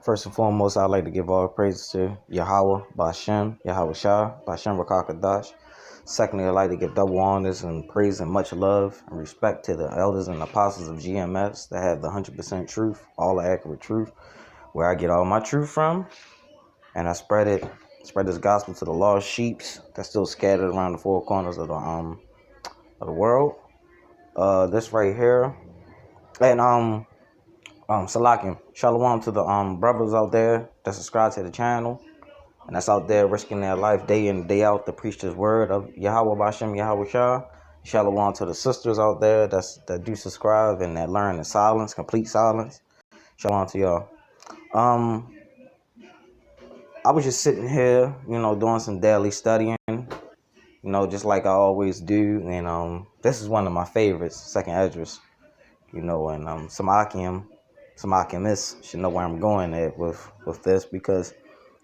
First and foremost, I'd like to give all praises to Yahweh, Bashem, Yahweh Shah, Bashem Rakakadash. Secondly, I'd like to give double honors and praise and much love and respect to the elders and apostles of GMS that have the 100% truth, all the accurate truth, where I get all my truth from, and I spread this gospel to the lost sheeps that's still scattered around the four corners of the world. This right here, and Salakim, Shalom to the brothers out there that subscribe to the channel and that's out there risking their life day in and day out to preach this word of Yahweh Bashem Yahweh Shah. Shalom to the sisters out there that do subscribe and that learn in silence, complete silence. Shalom to y'all. I was just sitting here, doing some daily studying, just like I always do, and this is one of my favorites, Second Esdras, and Samakim should know where I'm going at with this, because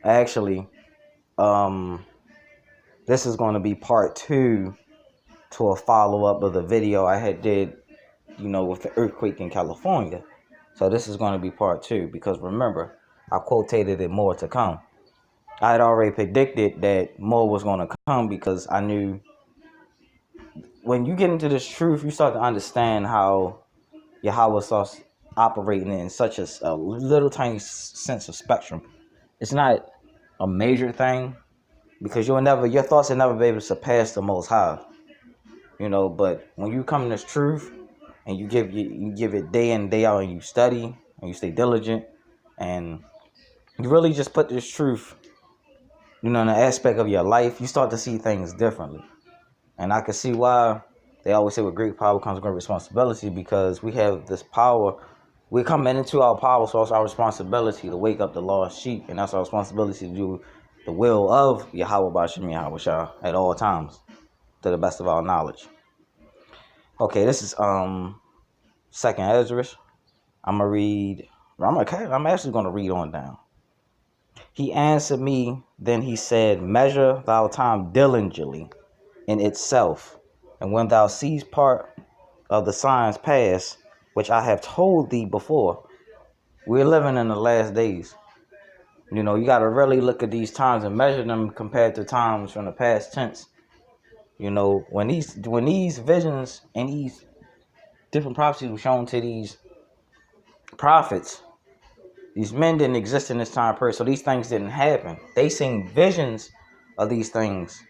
actually, this is going to be part 2 to a follow-up of the video I had did, with the earthquake in California. So this is going to be part 2, because remember, I quotated it more to come. I had already predicted that more was going to come, because I knew when you get into this truth, you start to understand how Yahweh starts operating in such a little tiny sense of spectrum. It's not a major thing, because your thoughts will never be able to surpass the Most High, But when you come to this truth and you give it day in day out, and you study and you stay diligent, and you really just put this truth, in an aspect of your life, you start to see things differently. And I can see why they always say with great power comes great responsibility, because we have this power. We're coming into our power, so it's our responsibility to wake up the lost sheep, and that's our responsibility to do the will of Yahweh Bashem Yahweh Shah at all times, to the best of our knowledge. Okay, this is Second Esdras. I'm actually gonna read on down. He answered me, then he said, measure thou time diligently in itself, and when thou seest part of the signs pass, which I have told thee before. We're living in the last days. You got to really look at these times and measure them compared to times from the past tense. When these visions and these different prophecies were shown to these prophets, these men didn't exist in this time period, so these things didn't happen. They seen visions of these things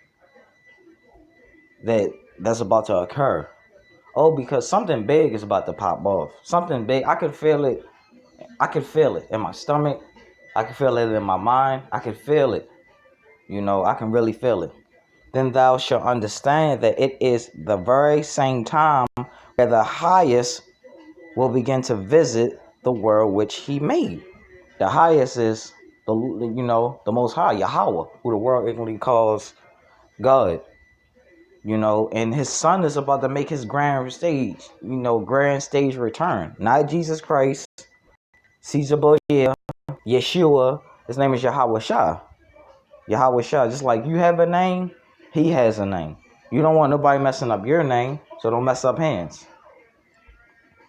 that's about to occur. Oh, because something big is about to pop off. Something big. I could feel it. I could feel it in my stomach. I can feel it in my mind. I can feel it. I can really feel it. Then thou shalt understand that it is the very same time where the highest will begin to visit the world which he made. The highest is the Most High, Yahweh, who the world ignorantly calls God. And his son is about to make his grand stage return. Not Jesus Christ, Caesar Borgia, Yeshua. His name is Yahweh Shah. Yahweh Shah. Just like you have a name, he has a name. You don't want nobody messing up your name, so don't mess up his.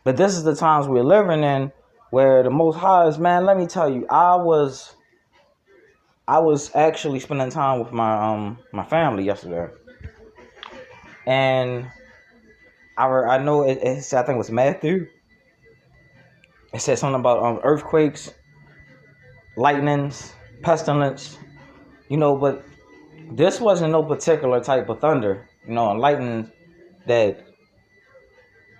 But this is the times we're living in, where the Most High is, man, let me tell you, I was actually spending time with my family yesterday. And I know I think it was Matthew. It said something about earthquakes, lightnings, pestilence, but this wasn't no particular type of thunder, and lightning that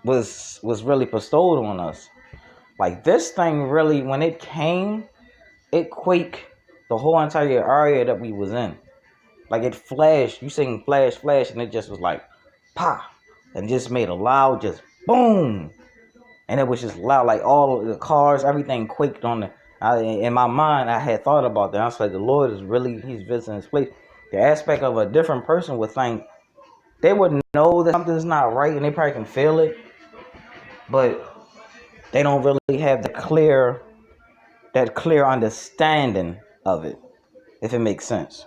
was really bestowed on us. Like this thing really, when it came, it quaked the whole entire area that we was in. Like it flashed, you seen flash, and it just was like, pop, and just made a loud, just boom. And it was just loud, like all of the cars, everything quaked on the. In my mind, I had thought about that. I was like, the Lord is really, he's visiting this place. The aspect of a different person would think, they would know that something's not right, and they probably can feel it, but they don't really have that clear understanding of it, if it makes sense.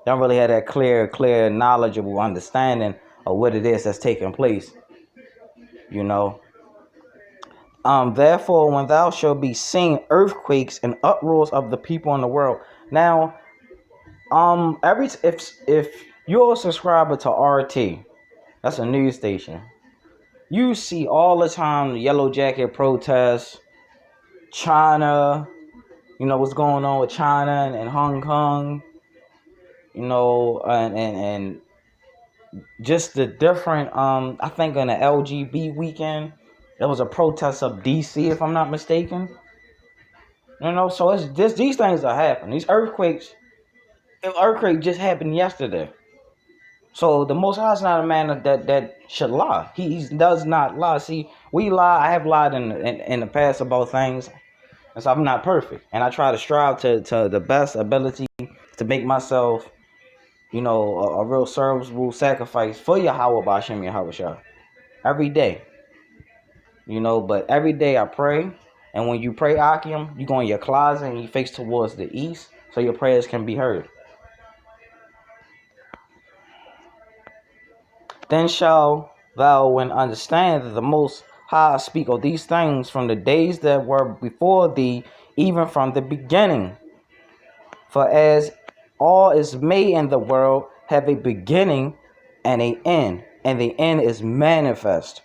They don't really have that clear, knowledgeable understanding of what it is that's taking place, Therefore, when thou shalt be seen earthquakes and uproars of the people in the world. Now, if you're a subscriber to RT, that's a news station. You see all the time the Yellow Jacket protests, China, what's going on with China and Hong Kong, and just the different, I think on the LGB weekend, there was a protest of DC, if I'm not mistaken. So it's just, these things are happening. These earthquakes, the earthquake just happened yesterday. So the Most High is not a man that should lie. He does not lie. See, we lie. I have lied in the past about things, and so I'm not perfect. And I try to strive to the best ability to make myself, a real serviceable sacrifice for Yahweh Ba'Shem Yahweh Shah. Every day. But every day I pray. And when you pray Akim, you go in your closet and you face towards the east so your prayers can be heard. Then shall thou when understand that the Most High speak of these things from the days that were before thee, even from the beginning. For as all is made in the world have a beginning and an end, and the end is manifest.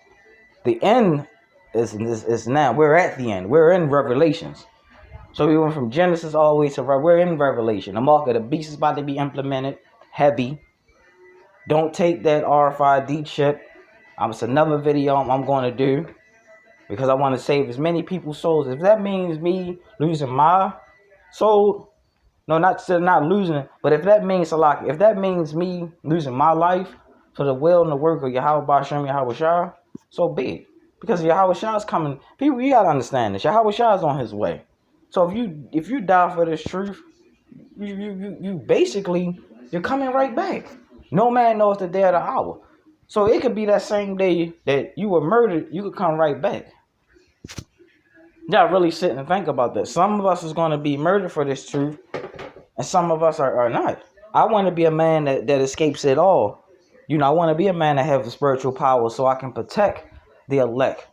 The end is now. We're at the end. We're in Revelations. So we went from Genesis all the way to we're in Revelation. The mark of the beast is about to be implemented heavy. Don't take that RFID chip. It's another video I'm going to do because I want to save as many people's souls. If that means me losing my soul, no, not losing it, but if that means if that means me losing my life for the will and the work of Yahweh Ba'Shem Yahweh Shah, so be it. Because Yahweh Shah is coming. People, you gotta understand this. Yahweh Shah is on his way. So if you die for this truth, you basically you're coming right back. No man knows the day or the hour. So it could be that same day that you were murdered, you could come right back. Y'all really sit and think about that. Some of us is going to be murdered for this truth, and some of us are not. I want to be a man that escapes it all. I want to be a man that has the spiritual power so I can protect the elect.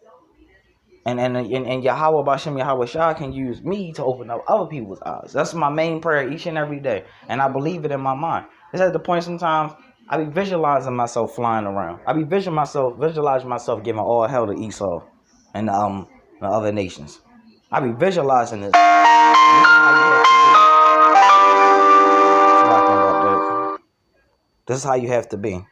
And Yahweh Ba'Shem Yahweh Shah can use me to open up other people's eyes. That's my main prayer each and every day. And I believe it in my mind. It's at the point sometimes I be visualizing myself flying around. I be visualizing myself giving all hell to Esau and the other nations. I be visualizing this. This is how you have to be.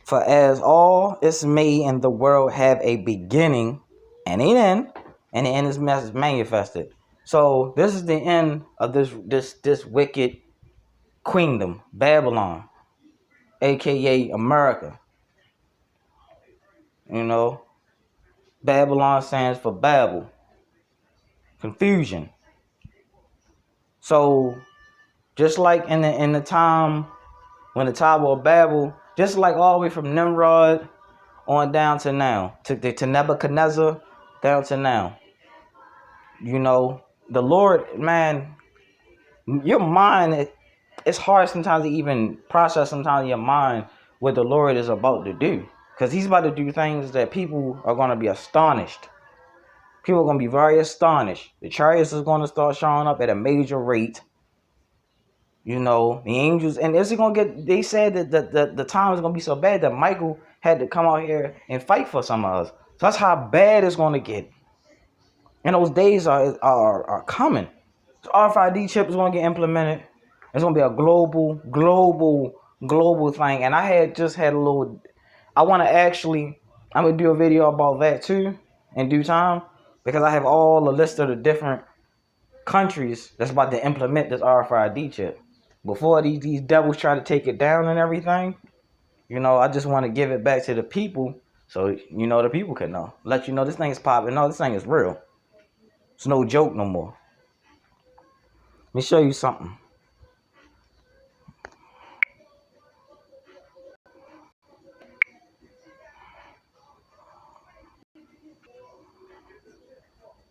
For as all is made in the world have a beginning and an end, and the end is manifested. So this is the end of this wicked queendom, Babylon, aka America. Babylon stands for Babel, confusion. So just like in the time when the Tower of Babel, just like all the way from Nimrod on down to now, to Nebuchadnezzar down to now. The Lord, man, your mind, it's hard sometimes to even process sometimes in your mind what the Lord is about to do. Because he's about to do things that people are going to be astonished. People are going to be very astonished. The chariots is going to start showing up at a major rate. The angels, and is it going to get, they said that the time is going to be so bad that Michael had to come out here and fight for some of us. So that's how bad it's going to get. And those days are coming. So RFID chip is going to get implemented. It's going to be a global thing. And I had a little, I'm going to do a video about that too in due time. Because I have all the list of the different countries that's about to implement this RFID chip. Before these devils try to take it down and everything, I just want to give it back to the people so, the people can know. Let you know this thing is popping. No, this thing is real. It's no joke no more. Let me show you something.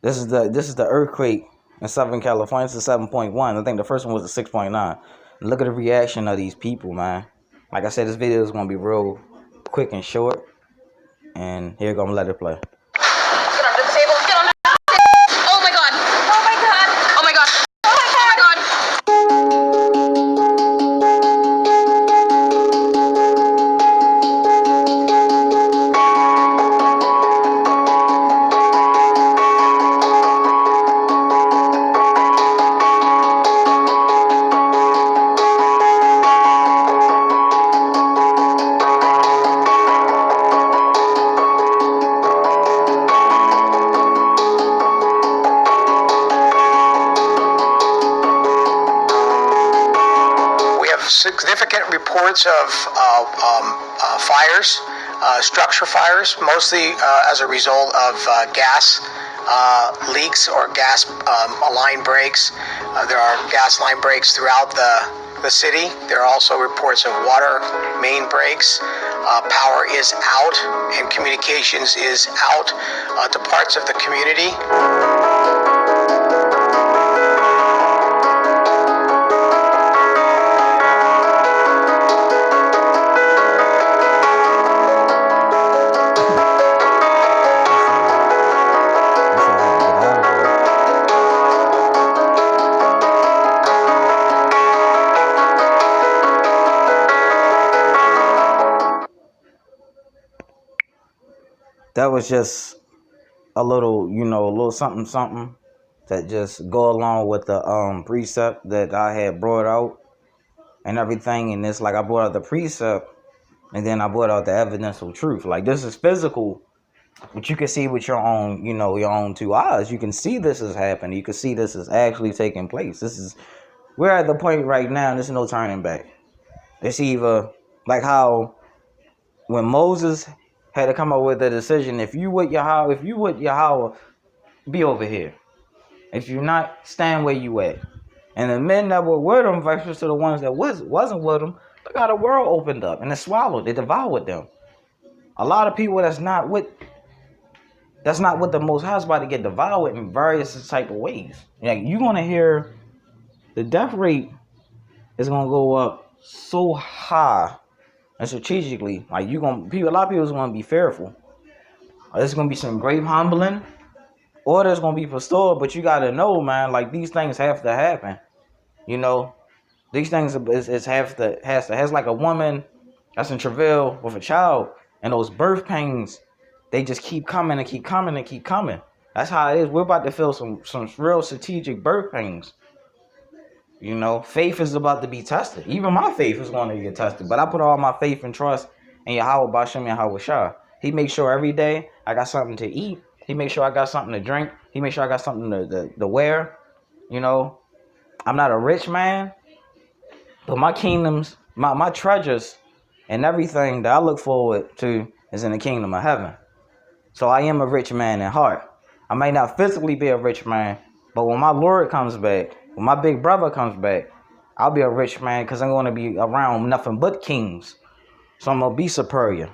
This is the earthquake in Southern California. It's a 7.1. I think the first one was a 6.9. Look at the reaction of these people, man. Like I said, this video is going to be real quick and short. And here, I'm gonna let it play. Get under the table. Get under the table. Oh my god. Oh my god. Oh my god. Oh my god. Oh my god. Significant reports of fires, structure fires, mostly as a result of gas leaks or gas line breaks. There are gas line breaks throughout the city. There are also reports of water main breaks. Power is out and communications is out to parts of the community. That was just a little, a little something that just go along with the precept that I had brought out and everything. And it's like I brought out the precept and then I brought out the evidence of truth. Like, this is physical, but you can see with your own, your own two eyes. You can see this is happening. You can see this is actually taking place. We're at the point right now, there's no turning back. It's either like how when Moses had to come up with a decision, if you with Yahweh, be over here. If you're not, stand where you at. And the men that were with him versus to the ones that wasn't with him, look how the world opened up and it swallowed, it devoured them. A lot of people that's not with the Most High is about to get devoured in various type of ways. Like, you're gonna hear the death rate is gonna go up so high and strategically. Like, a lot of people is gonna be fearful. There's gonna be some great humbling, or there's gonna be restored. But you gotta know, man, like, these things have to happen. These things has like a woman that's in travail with a child, and those birth pains, they just keep coming and keep coming and keep coming. That's how it is. We're about to feel some real strategic birth pains. Faith is about to be tested. Even my faith is going to get tested. But I put all my faith and trust in Yahweh Bashem Yahweh Shah. He makes sure every day I got something to eat. He makes sure I got something to drink. He makes sure I got something to wear. I'm not a rich man, but my kingdoms, my treasures, and everything that I look forward to is in the kingdom of heaven. So I am a rich man in heart. I may not physically be a rich man, but when my Lord comes back, when my big brother comes back, I'll be a rich man because I'm going to be around nothing but kings. So I'm going to be superior.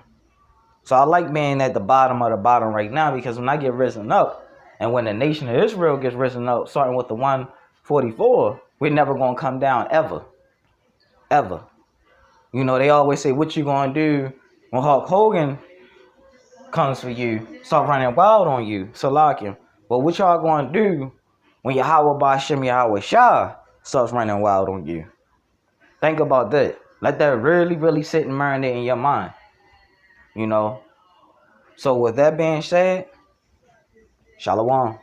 So I like being at the bottom of the bottom right now, because when I get risen up, and when the nation of Israel gets risen up, starting with the 144, we're never going to come down ever. Ever. They always say, what you going to do when Hulk Hogan comes for you, start running wild on you, Salakim. But what y'all going to do when Yahweh Bashem Yahweh Shah starts running wild on you? Think about that. Let that really, really sit and marinate in your mind. So with that being said, Shalom.